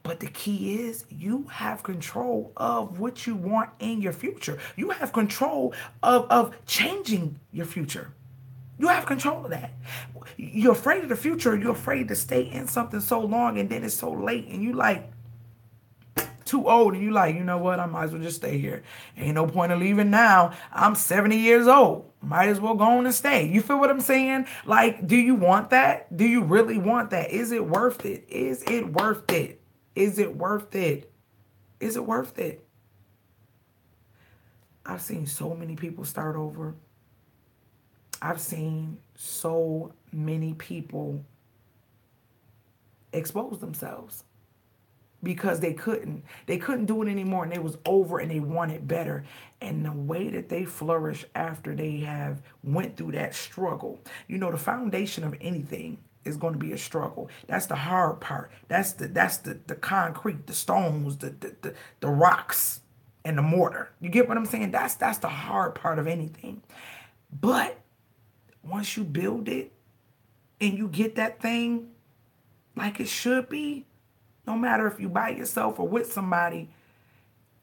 But the key is you have control of what you want in your future. You have control of changing your future. You have control of that. You're afraid of the future. You're afraid to stay in something so long and then it's so late and you like, too old and you like, you know what, I might as well just stay here. Ain't no point of leaving now. I'm 70 years old. Might as well go on and stay. You feel what I'm saying? Like, do you want that? Do you really want that? Is it worth it? Is it worth it? Is it worth it? Is it worth it? I've seen so many people start over. I've seen so many people expose themselves. Because they couldn't do it anymore and it was over and they wanted better. And the way that they flourish after they have went through that struggle, the foundation of anything is going to be a struggle. That's the hard part. That's the concrete, the stones, the rocks and the mortar. You get what I'm saying? That's the hard part of anything. But once you build it and you get that thing like it should be, no matter if you by yourself or with somebody,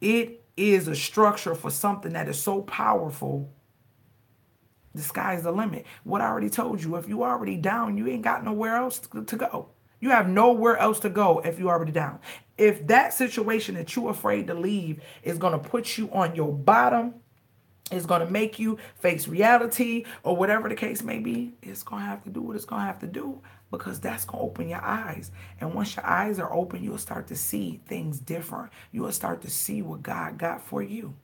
it is a structure for something that is so powerful. The sky's the limit. What I already told you, if you already down, you ain't got nowhere else to go. You have nowhere else to go if you already down. If that situation that you're afraid to leave is going to put you on your bottom, it's going to make you face reality or whatever the case may be, it's going to have to do what it's going to have to do. Because that's going to open your eyes. And once your eyes are open, you'll start to see things different. You will start to see what God got for you.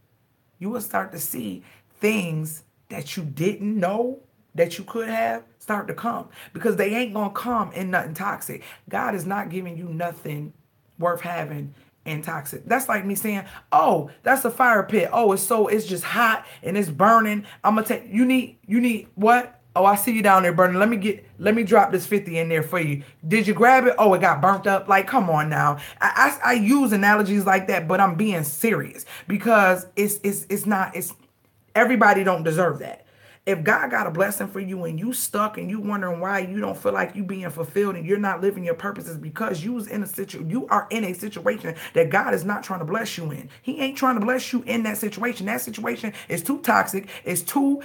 You will start to see things that you didn't know that you could have start to come. Because they ain't going to come in nothing toxic. God is not giving you nothing worth having and toxic. That's like me saying, oh, that's a fire pit. Oh, it's just hot and it's burning. I'm going to take, you need what? Oh, I see you down there burning. Let me drop this 50 in there for you. Did you grab it? Oh, it got burnt up. Like, come on now. I use analogies like that, but I'm being serious because it's everybody don't deserve that. If God got a blessing for you and you stuck and you wondering why you don't feel like you being fulfilled and you're not living your purposes because you are in a situation that God is not trying to bless you in. He ain't trying to bless you in that situation. That situation is too toxic. It's too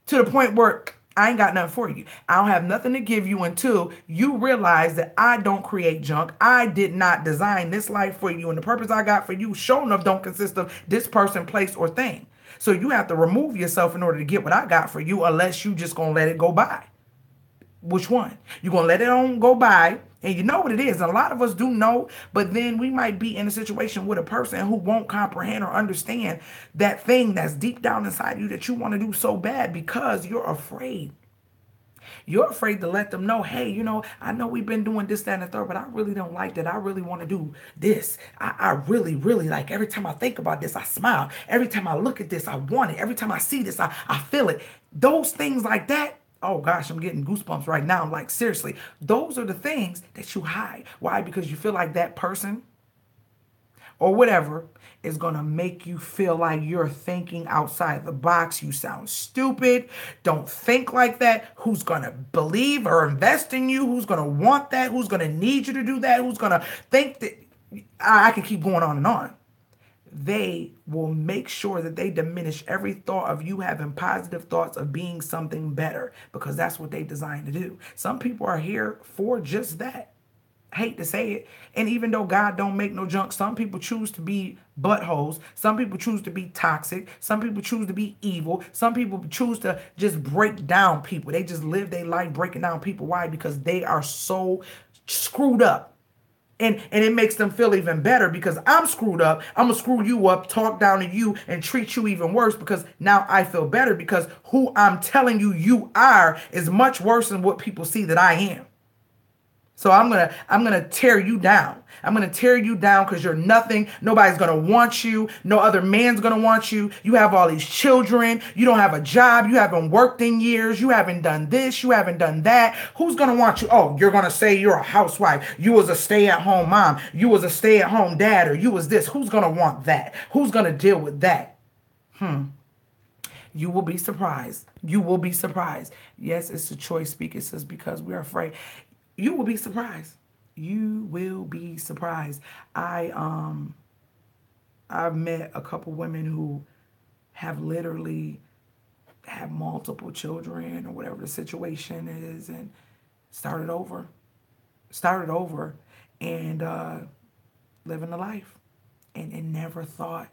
to the point where I ain't got nothing for you. I don't have nothing to give you until you realize that I don't create junk. I did not design this life for you. And the purpose I got for you, sure enough, don't consist of this person, place, or thing. So you have to remove yourself in order to get what I got for you, unless you just going to let it go by. Which one? You're going to let it on go by, and you know what it is. A lot of us do know, but then we might be in a situation with a person who won't comprehend or understand that thing that's deep down inside you that you want to do so bad because you're afraid. You're afraid to let them know, hey, I know we've been doing this, that, and the third, but I really don't like that. I really want to do this. I really, really like every time I think about this, I smile. Every time I look at this, I want it. Every time I see this, I feel it. Those things like that. Oh gosh, I'm getting goosebumps right now. I'm like, seriously, those are the things that you hide. Why? Because you feel like that person or whatever is going to make you feel like you're thinking outside the box. You sound stupid. Don't think like that. Who's going to believe or invest in you? Who's going to want that? Who's going to need you to do that? Who's going to think that? I can keep going on and on. They will make sure that they diminish every thought of you having positive thoughts of being something better, because that's what they designed to do. Some people are here for just that. I hate to say it. And even though God don't make no junk, some people choose to be buttholes. Some people choose to be toxic. Some people choose to be evil. Some people choose to just break down people. They just live their life breaking down people. Why? Because they are so screwed up. And it makes them feel even better because I'm screwed up. I'm going to screw you up, talk down to you, and treat you even worse because now I feel better because who I'm telling you you are is much worse than what people see that I am. So I'm gonna tear you down. I'm gonna tear you down because you're nothing. Nobody's gonna want you. No other man's gonna want you. You have all these children. You don't have a job. You haven't worked in years. You haven't done this. You haven't done that. Who's gonna want you? Oh, you're gonna say you're a housewife. You was a stay-at-home mom. You was a stay-at-home dad, or you was this. Who's gonna want that? Who's gonna deal with that? You will be surprised. You will be surprised. Yes, it's a choice speak. It says because we're afraid. You will be surprised. You will be surprised. I've met a couple women who have literally had multiple children or whatever the situation is and started over and living a life and never thought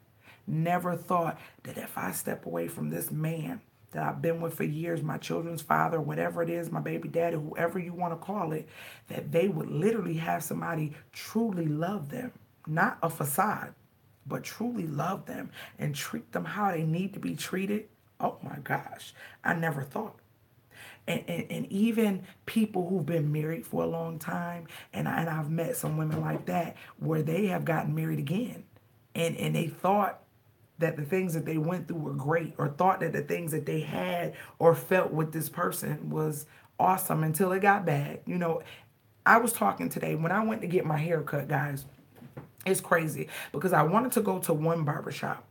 that if I step away from this man that I've been with for years, my children's father, whatever it is, my baby daddy, whoever you want to call it, that they would literally have somebody truly love them. Not a facade, but truly love them and treat them how they need to be treated. Oh my gosh, I never thought. And even people who've been married for a long time, and I've met some women like that where they have gotten married again. And they thought that the things that they went through were great, or thought that the things that they had or felt with this person was awesome until it got bad. You know, I was talking today when I went to get my hair cut, guys. It's crazy because I wanted to go to one barbershop,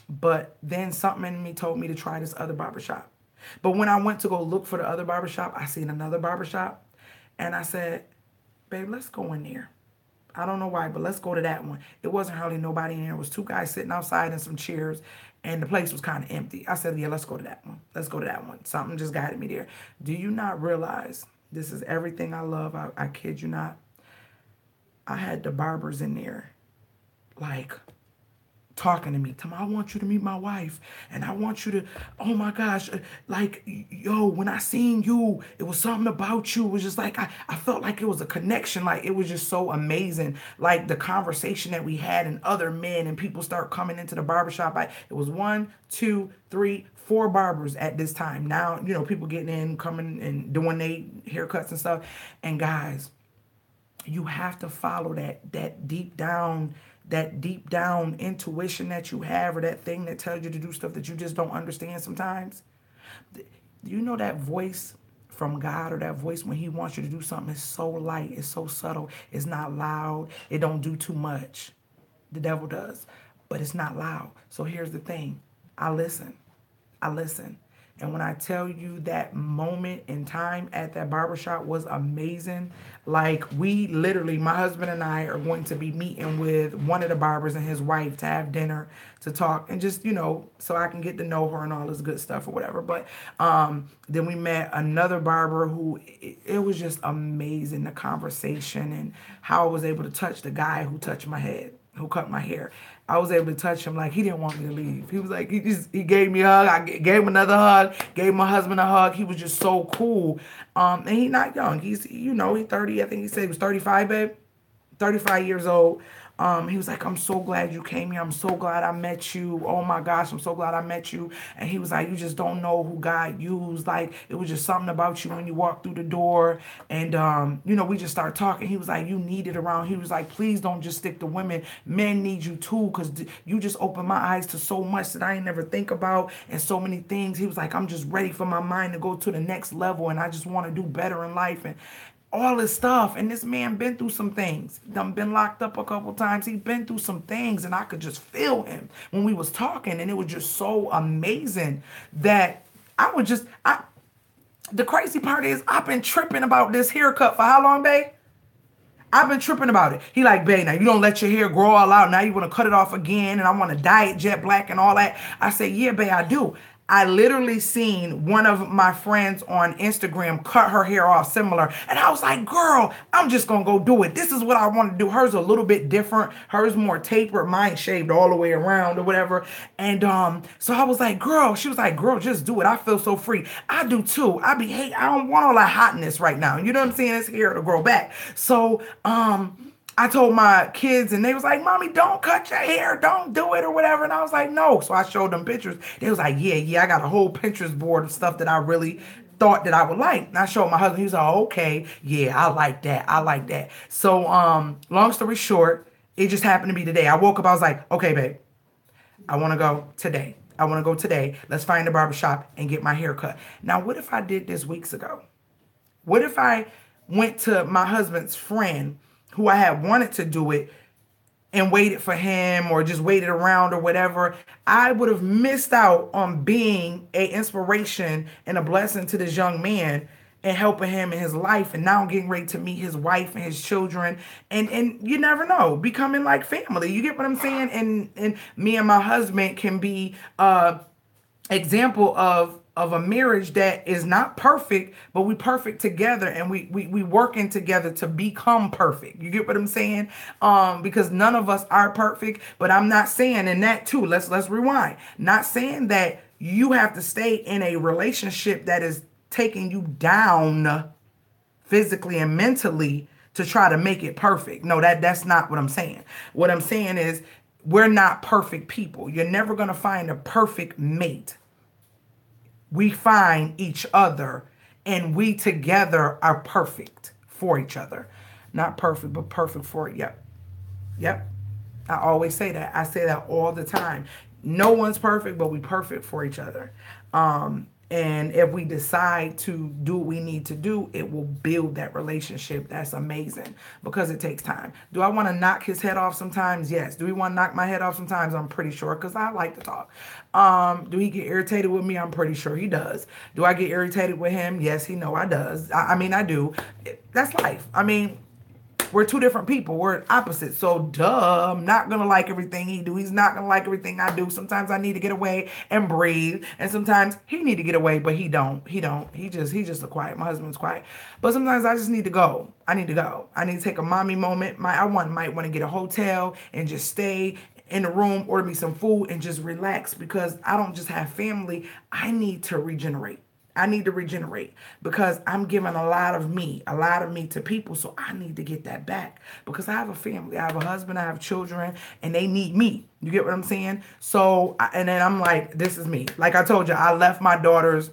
but then something in me told me to try this other barbershop. But when I went to go look for the other barbershop, I seen another barbershop, and I said, babe, let's go in there. I don't know why, but let's go to that one. It wasn't hardly nobody in there. It was two guys sitting outside in some chairs, and the place was kind of empty. I said, yeah, let's go to that one. Let's go to that one. Something just guided me there. Do you not realize this is everything I love? I kid you not. I had the barbers in there, like, talking to me. I want you to meet my wife. And I want you to, oh my gosh, like, yo, when I seen you, it was something about you. It was just like, I felt like it was a connection. Like, it was just so amazing. Like, the conversation that we had and other men and people start coming into the barbershop. It was 1, 2, 3, 4 barbers at this time. Now, you know, people getting in, coming and doing their haircuts and stuff. And guys, you have to follow that deep down intuition that you have, or that thing that tells you to do stuff that you just don't understand sometimes. You know, that voice from God, or that voice when he wants you to do something, is so light, it's so subtle, it's not loud, it don't do too much. The devil does, but it's not loud. So here's the thing. I listen. And when I tell you that moment in time at that barbershop was amazing, like, we literally, my husband and I are going to be meeting with one of the barbers and his wife to have dinner, to talk, and just, you know, so I can get to know her and all this good stuff or whatever. But then we met another barber who, it was just amazing, the conversation and how I was able to touch the guy who touched my head, who cut my hair. I was able to touch him like he didn't want me to leave. He was like, he gave me a hug. I gave him another hug, gave my husband a hug. He was just so cool. And he's not young. He's, you know, he's 30. I think he said he was 35, babe. 35 years old. He was like, I'm so glad you came here. I'm so glad I met you. Oh my gosh, I'm so glad I met you. And he was like, you just don't know who God used. Like, it was just something about you when you walked through the door. And, you know, we just started talking. He was like, you need it around. He was like, please don't just stick to women. Men need you too, because you just opened my eyes to so much that I ain't never think about, and so many things. He was like, I'm just ready for my mind to go to the next level, and I just want to do better in life. all this stuff. And this man been through some things. Done been locked up a couple times. He been through some things, and I could just feel him when we was talking, and it was just so amazing that the crazy part is I've been tripping about this haircut for how long, babe? I've been tripping about it. He like, babe, now you don't let your hair grow all out. Now you want to cut it off again, and I want to dye it jet black and all that. I say, yeah, babe, I do. I literally seen one of my friends on Instagram cut her hair off similar. And I was like, girl, I'm just going to go do it. This is what I want to do. Hers a little bit different. Hers more tapered. Mine shaved all the way around or whatever. And so I was like, girl, she was like, girl, just do it. I feel so free. I do too. I don't want all that hotness right now. You know what I'm saying? It's hair to grow back. So, I told my kids, and they was like, mommy, don't cut your hair. Don't do it or whatever. And I was like, no. So I showed them pictures. They was like, yeah, I got a whole Pinterest board of stuff that I really thought that I would like. And I showed my husband. He was like, okay, yeah, I like that. I like that. So long story short, it just happened to be today. I woke up. I was like, okay, babe, I want to go today. I want to go today. Let's find a barbershop and get my hair cut. Now, what if I did this weeks ago? What if I went to my husband's friend who I had wanted to do it and waited for him or just waited around or whatever? I would have missed out on being an inspiration and a blessing to this young man and helping him in his life. And now I'm getting ready to meet his wife and his children. And you never know, becoming like family. You get what I'm saying? And me and my husband can be example of a marriage that is not perfect, but we perfect together, and we working together to become perfect. You get what I'm saying? Because none of us are perfect, but I'm not saying in that too. Let's rewind. Not saying that you have to stay in a relationship that is taking you down physically and mentally to try to make it perfect. No, that's not what I'm saying. What I'm saying is we're not perfect people. You're never going to find a perfect mate. We find each other, and we together are perfect for each other. Not perfect, but perfect for it. Yep. I always say that. I say that all the time. No one's perfect, but we perfect for each other. And if we decide to do what we need to do, it will build that relationship. That's amazing because it takes time. Do I want to knock his head off sometimes? Yes. Do we want to knock my head off sometimes? I'm pretty sure because I like to talk. Do he get irritated with me? I'm pretty sure he does. Do I get irritated with him? Yes, he know I does. I mean, I do. That's life. I mean, we're two different people. We're opposites. So, duh, I'm not going to like everything he do. He's not going to like everything I do. Sometimes I need to get away and breathe. And sometimes he need to get away, but he don't. He's just a quiet. My husband's quiet. But sometimes I just need to go. I need to go. I need to take a mommy moment. Might want to get a hotel and just stay in the room, order me some food, and just relax because I don't just have family. I need to regenerate. I need to regenerate because I'm giving a lot of me to people. So I need to get that back because I have a family. I have a husband, I have children, and they need me. You get what I'm saying? So, and then I'm like, this is me. Like I told you, I left my daughter's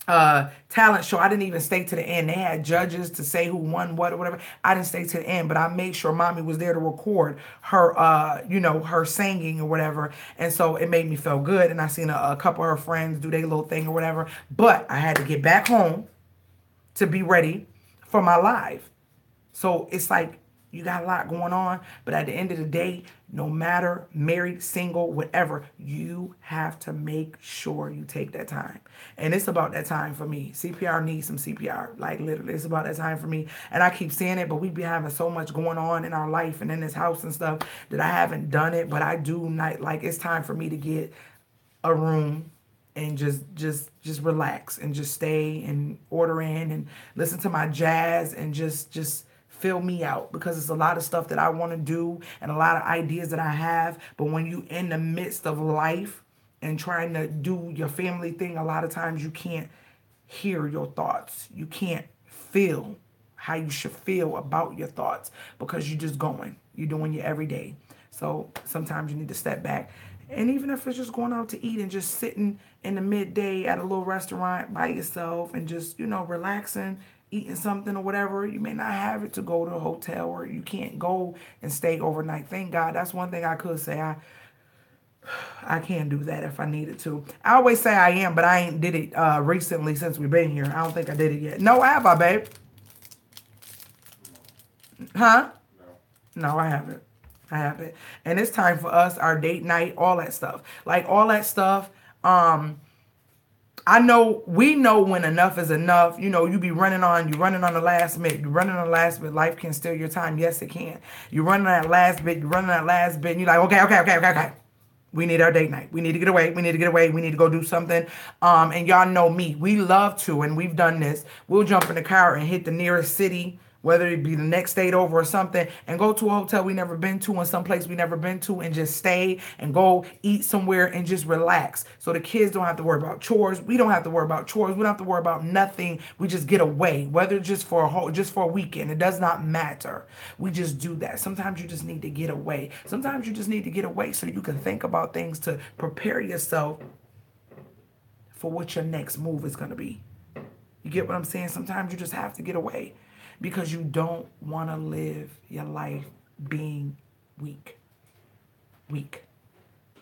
talent show. I didn't even stay to the end. They had judges to say who won what or whatever. I didn't stay to the end, but I made sure mommy was there to record her, her singing or whatever. And so it made me feel good. And I seen a couple of her friends do their little thing or whatever. But I had to get back home to be ready for my live. So it's like, you got a lot going on, but at the end of the day, no matter married, single, whatever, you have to make sure you take that time. And it's about that time for me. CPR needs some CPR. Like literally, it's about that time for me. And I keep saying it, but we be having so much going on in our life and in this house and stuff that I haven't done it. But I do not, like, it's time for me to get a room and just relax and just stay and order in and listen to my jazz and just fill me out because it's a lot of stuff that I want to do and a lot of ideas that I have. But when you in the midst of life and trying to do your family thing, a lot of times you can't hear your thoughts. You can't feel how you should feel about your thoughts because you're just going. You're doing your everyday. So sometimes you need to step back. And even if it's just going out to eat and just sitting in the midday at a little restaurant by yourself and just, relaxing, eating something or whatever, you may not have it to go to a hotel or you can't go and stay overnight. Thank God. That's one thing I could say. I can do that if I needed to. I always say I am, but I ain't did it recently since we've been here. I don't think I did it yet. No, have I, babe? Huh? No, I haven't. I haven't. And it's time for us, our date night, all that stuff. Like all that stuff. I know we know when enough is enough. You know, you running on the last bit, you running on the last bit. Life can steal your time. Yes, it can. You running on that last bit, you running on that last bit, and you're like, okay. We need our date night. We need to get away. We need to get away. We need to go do something. And y'all know me. We love to, and we've done this. We'll jump in the car and hit the nearest city, whether it be the next state over or something, and go to a hotel we never been to and someplace we never been to and just stay and go eat somewhere and just relax. So the kids don't have to worry about chores. We don't have to worry about chores. We don't have to worry about nothing. We just get away, whether just for a weekend. It does not matter. We just do that. Sometimes you just need to get away. Sometimes you just need to get away so you can think about things to prepare yourself for what your next move is going to be. You get what I'm saying? Sometimes you just have to get away because you don't want to live your life being weak. Weak.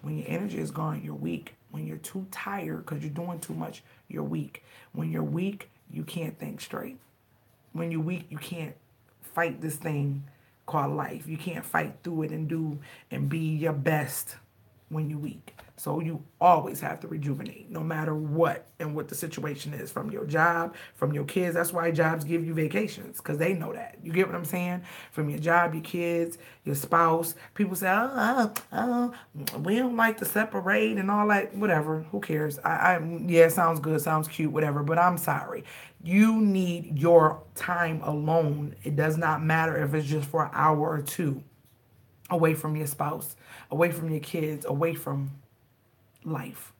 When your energy is gone, you're weak. When you're too tired because you're doing too much, you're weak. When you're weak, you can't think straight. When you're weak, you can't fight this thing called life. You can't fight through it and do and be your best when you're weak. So you always have to rejuvenate no matter what and what the situation is, from your job, from your kids. That's why jobs give you vacations, because they know that. You get what I'm saying? From your job, your kids, your spouse. People say, we don't like to separate and all that. Whatever. Who cares? Yeah, sounds good. Sounds cute. Whatever. But I'm sorry. You need your time alone. It does not matter if it's just for an hour or two, away from your spouse, away from your kids, away from life,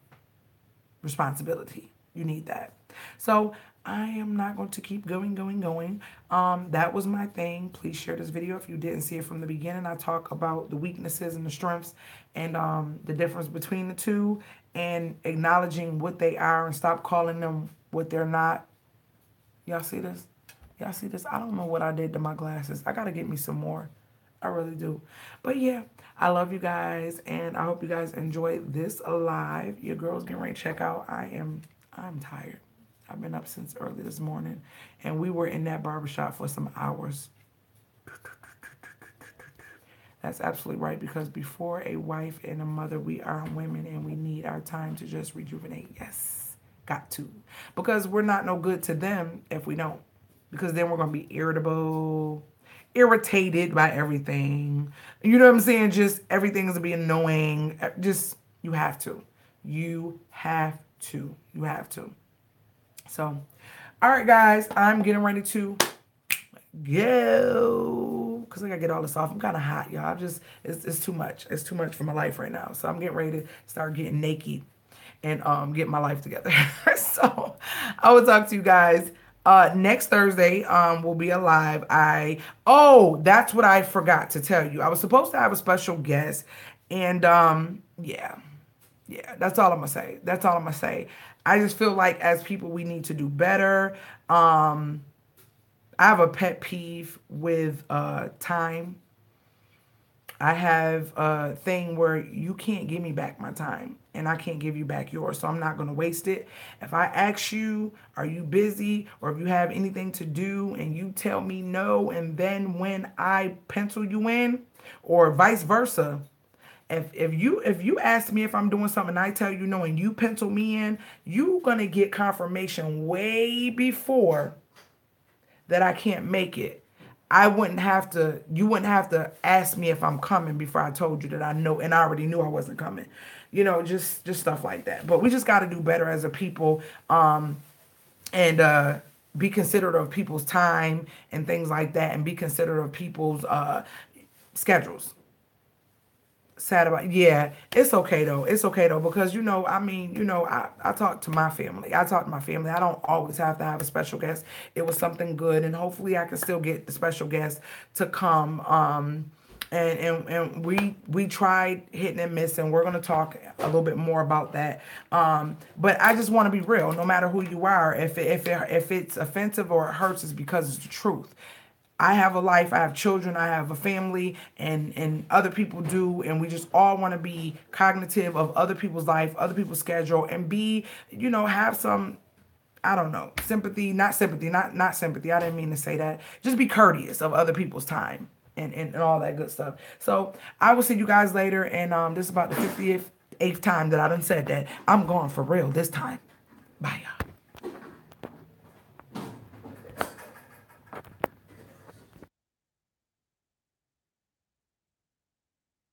responsibility. You need that. So I am not going to keep going. That was my thing. Please share this video if you didn't see it from the beginning. I talk about the weaknesses and the strengths and the difference between the two, and acknowledging what they are and stop calling them what they're not. Y'all see this? Y'all see this? I don't know what I did to my glasses. I got to get me some more. I really do. But yeah, I love you guys, and I hope you guys enjoy this live. Your girl's getting ready to check out. I'm tired. I've been up since early this morning, and we were in that barbershop for some hours. That's absolutely right, because before a wife and a mother, we are women, and we need our time to just rejuvenate. Yes, got to. Because we're not no good to them if we don't. Because then we're going to be irritated by everything. You know what I'm saying? Just everything is going to be annoying. Just, you have to. You have to. You have to. So, all right, guys, I'm getting ready to go, because I got to get all this off. I'm kind of hot, y'all. It's too much. It's too much for my life right now. So I'm getting ready to start getting naked and get my life together. So I will talk to you guys next Thursday. Will be alive. That's what I forgot to tell you. I was supposed to have a special guest, and yeah, that's all I'm gonna say. That's all I'm gonna say. I just feel like as people, we need to do better. I have a pet peeve with time. I have a thing where you can't give me back my time, and I can't give you back yours, so I'm not going to waste it. If I ask you, are you busy, or if you have anything to do, and you tell me no, and then when I pencil you in, or vice versa, if you ask me if I'm doing something and I tell you no and you pencil me in, you're going to get confirmation way before that I can't make it. You wouldn't have to ask me if I'm coming before I told you that I know, and I already knew I wasn't coming. You know, just stuff like that. But we just got to do better as a people, and be considerate of people's time and things like that, and be considerate of people's schedules. Sad about, yeah, it's okay though. It's okay though, because I talk to my family. I don't always have to have a special guest. It was something good, and hopefully I can still get the special guest to come. And we tried hitting and missing. We're gonna talk a little bit more about that. But I just want to be real. No matter who you are, if it's offensive or it hurts, it's because it's the truth. I have a life, I have children, I have a family, and other people do, and we just all want to be cognitive of other people's life, other people's schedule, and have some I don't know, sympathy, not sympathy, not sympathy. I didn't mean to say that. Just be courteous of other people's time and all that good stuff. So I will see you guys later. And this is about the 58th time that I done said that. I'm going for real this time. Bye, y'all.